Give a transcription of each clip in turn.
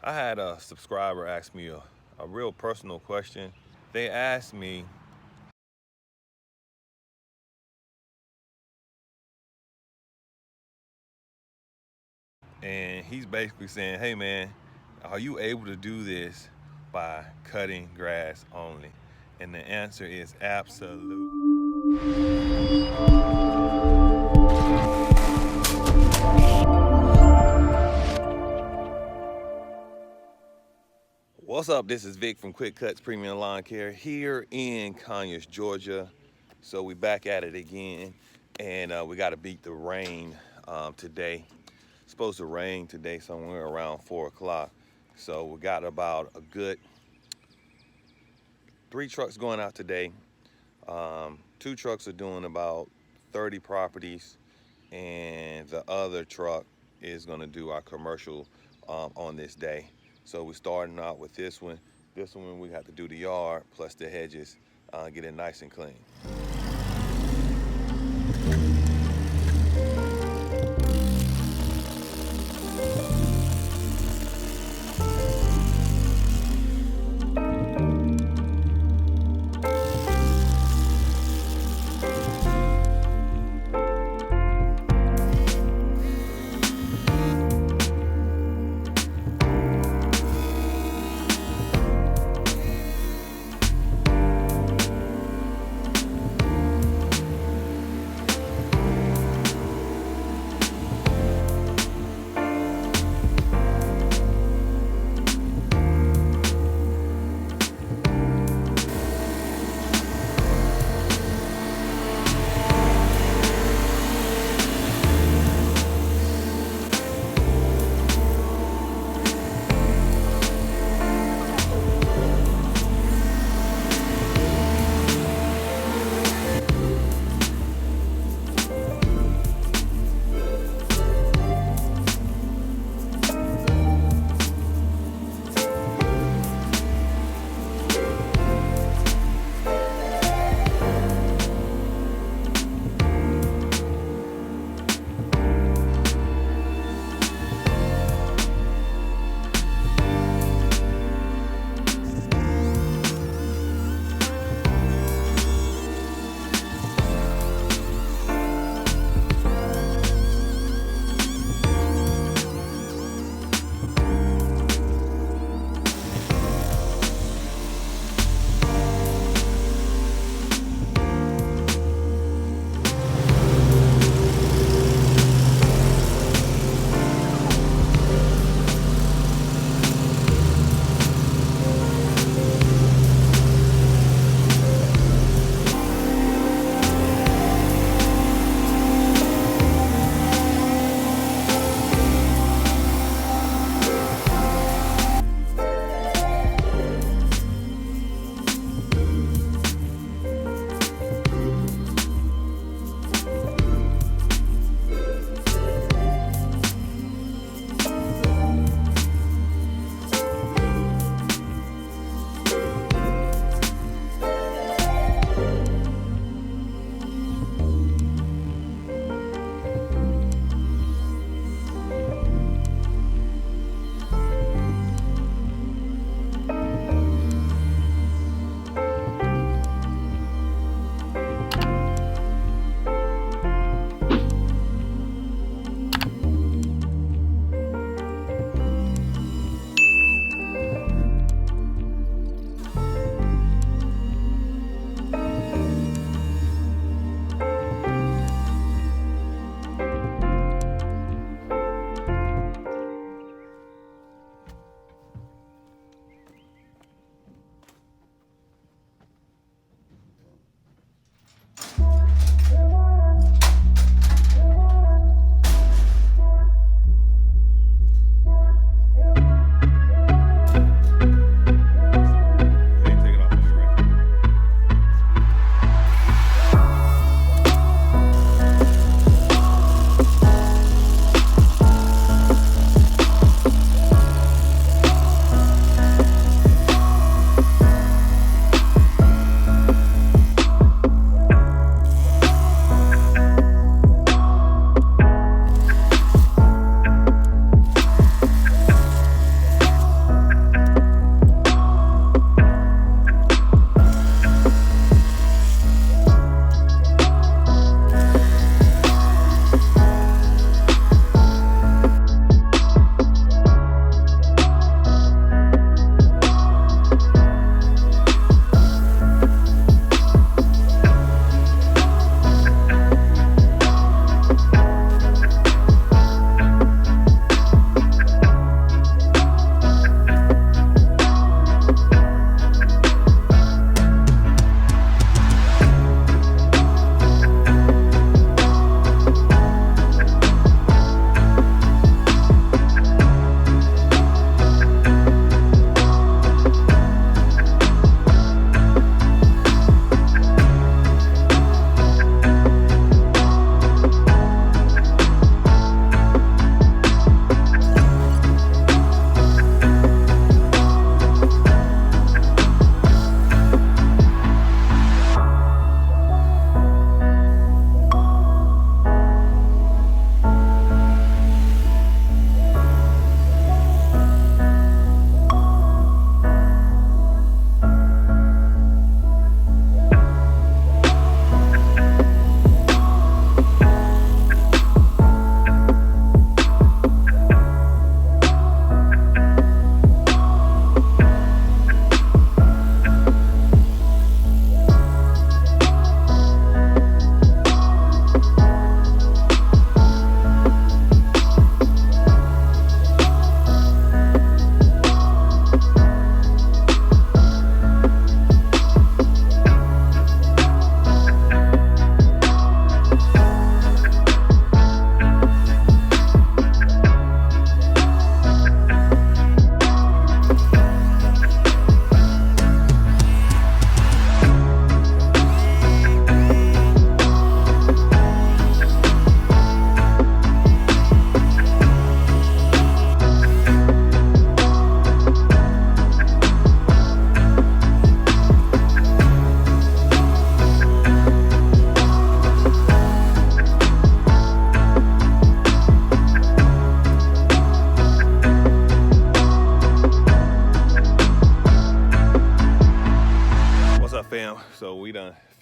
I had a subscriber ask me a real personal question. They asked me, and he's basically saying, hey man, are you able to do this by cutting grass only? And the answer is absolutely. What's up? This is Vic from Quick Cutz Premium Lawn Care here in Conyers, Georgia. So we back at it again, and we got to beat the rain today. It's supposed to rain today somewhere around 4 o'clock. So we got about a good 3 trucks going out today. 2 trucks are doing about 30 properties, and the other truck is going to do our commercial on this day. So we're starting out with this one. This one we have to do the yard plus the hedges, get it nice and clean.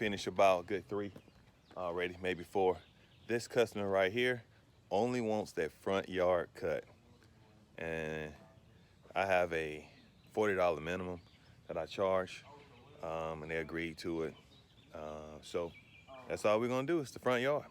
finished about a good 3 already, maybe 4. This customer right here only wants that front yard cut. And I have a $40 minimum that I charge, and they agreed to it. So that's all we're gonna do is the front yard.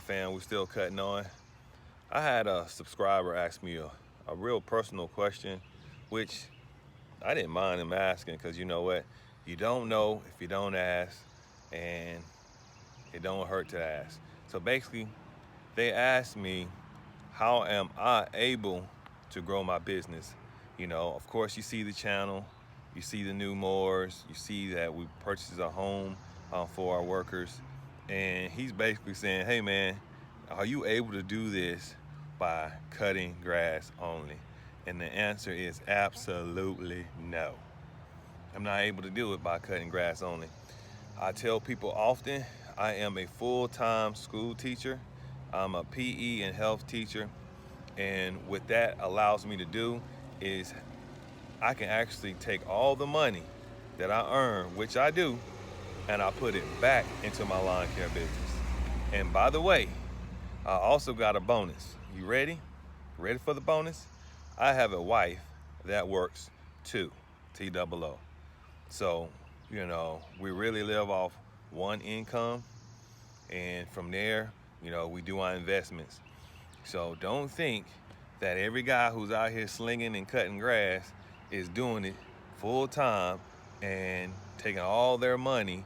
Fam, we're still cutting on. I had a subscriber ask me a real personal question, which I didn't mind him asking, because you know what? You don't know if you don't ask, and it don't hurt to ask. So basically, they asked me, how am I able to grow my business? You know, of course, you see the channel, you see the new mowers, you see that we purchased a home for our workers. And he's basically saying, hey man, are you able to do this by cutting grass only? And the answer is absolutely no. I'm not able to do it by cutting grass only. I tell people often, I am a full-time school teacher. I'm a PE and health teacher. And what that allows me to do is I can actually take all the money that I earn, which I do, and I put it back into my lawn care business. And by the way, I also got a bonus. You ready? Ready for the bonus? I have a wife that works too, T-double-O. So, you know, we really live off one income, and from there, you know, we do our investments. So don't think that every guy who's out here slinging and cutting grass is doing it full time and taking all their money,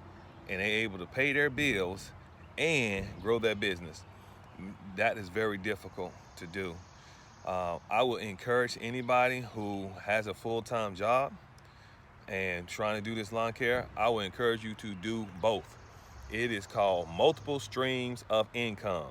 and they're able to pay their bills and grow their business. That is very difficult to do. I would encourage anybody who has a full-time job and trying to do this lawn care, I would encourage you to do both. It is called multiple streams of income.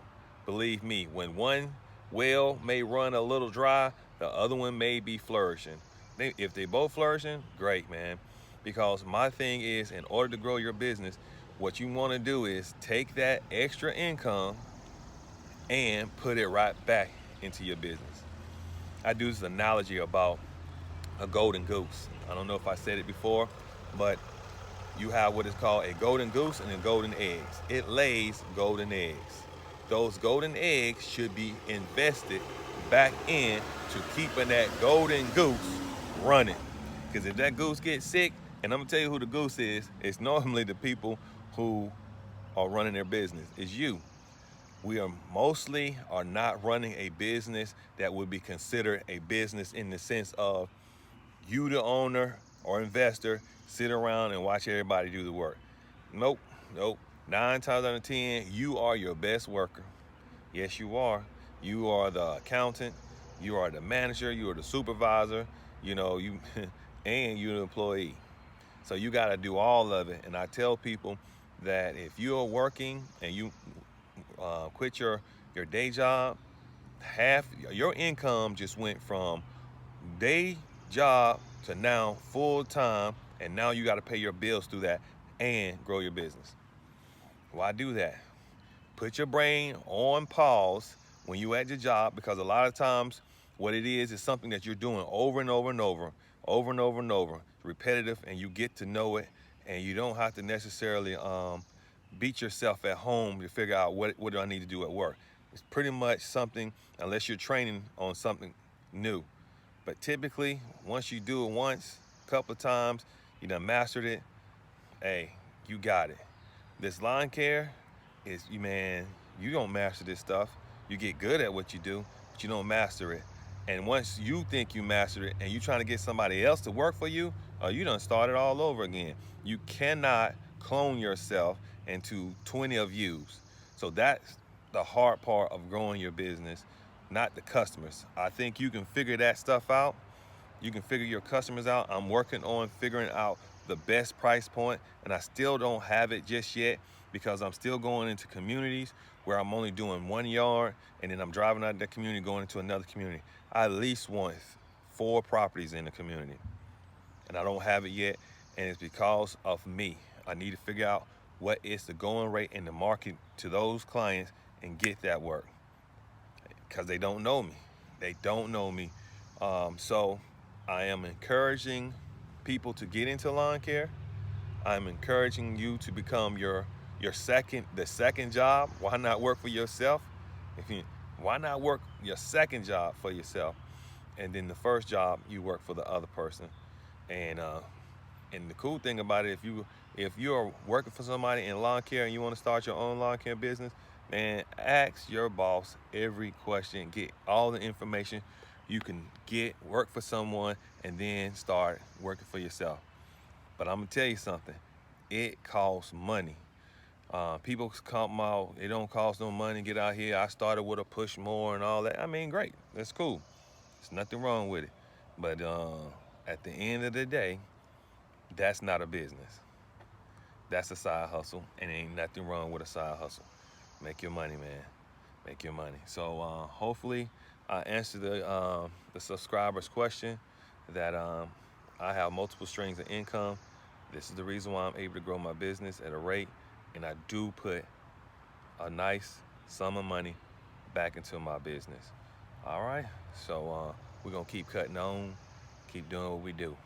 Believe me, when one well may run a little dry, the other one may be flourishing. If they both flourishing, great, man. Because my thing is, in order to grow your business, what you want to do is take that extra income and put it right back into your business. I do this analogy about a golden goose. I don't know if I said it before, but you have what is called a golden goose and a golden eggs. It lays golden eggs. Those golden eggs should be invested back in to keeping that golden goose running. Because if that goose gets sick, and I'm gonna tell you who the goose is, it's normally the people who are running their business. It's you. We are mostly are not running a business that would be considered a business in the sense of you, the owner or investor, sit around and watch everybody do the work. Nope, nope. 9 times out of 10, you are your best worker. Yes, you are. You are the accountant. You are the manager. You are the supervisor. You and you're the employee. So you got to do all of it. And I tell people that if you're working and you quit your day job, half your income just went from day job to now full time, and now you got to pay your bills through that and grow your business. Why do that? Put your brain on pause when you at your job, because a lot of times what it is something that you're doing over and over and over, over and over and over, repetitive, and you get to know it, and you don't have to necessarily beat yourself at home to figure out what do I need to do at work. It's pretty much something, unless you're training on something new. But typically, once you do it once, a couple of times, you done mastered it, hey, you got it. This lawn care is, you don't master this stuff. You get good at what you do, but you don't master it. And once you think you mastered it and you trying to get somebody else to work for you, you done started all over again. You cannot clone yourself into 20 of yous. So that's the hard part of growing your business, not the customers. I think you can figure that stuff out. You can figure your customers out. I'm working on figuring out the best price point, and I still don't have it just yet because I'm still going into communities where I'm only doing 1 yard, and then I'm driving out of that community going into another community. I at least want 4 properties in the community, and I don't have it yet, and it's because of me. I need to figure out what is the going rate in the market to those clients and get that work, because they don't know me. They don't know me. So I am encouraging people to get into lawn care. I'm encouraging you to become the second job. Why not work for yourself? Why not work your second job for yourself, and then the first job you work for the other person? And the cool thing about it, if you're working for somebody in lawn care and you want to start your own lawn care business, man, ask your boss every question, get all the information you can get, work for someone, and then start working for yourself. But I'm gonna tell you something, it costs money. People come out, it don't cost no money, get out here. I started with a push mower and all that. I mean, great, that's cool. There's nothing wrong with it. But at the end of the day, that's not a business. That's a side hustle, and ain't nothing wrong with a side hustle. Make your money, man. Make your money. So hopefully I answered the subscriber's question that I have multiple streams of income. This is the reason why I'm able to grow my business at a rate, and I do put a nice sum of money back into my business. All right, so we're gonna keep cutting on, keep doing what we do.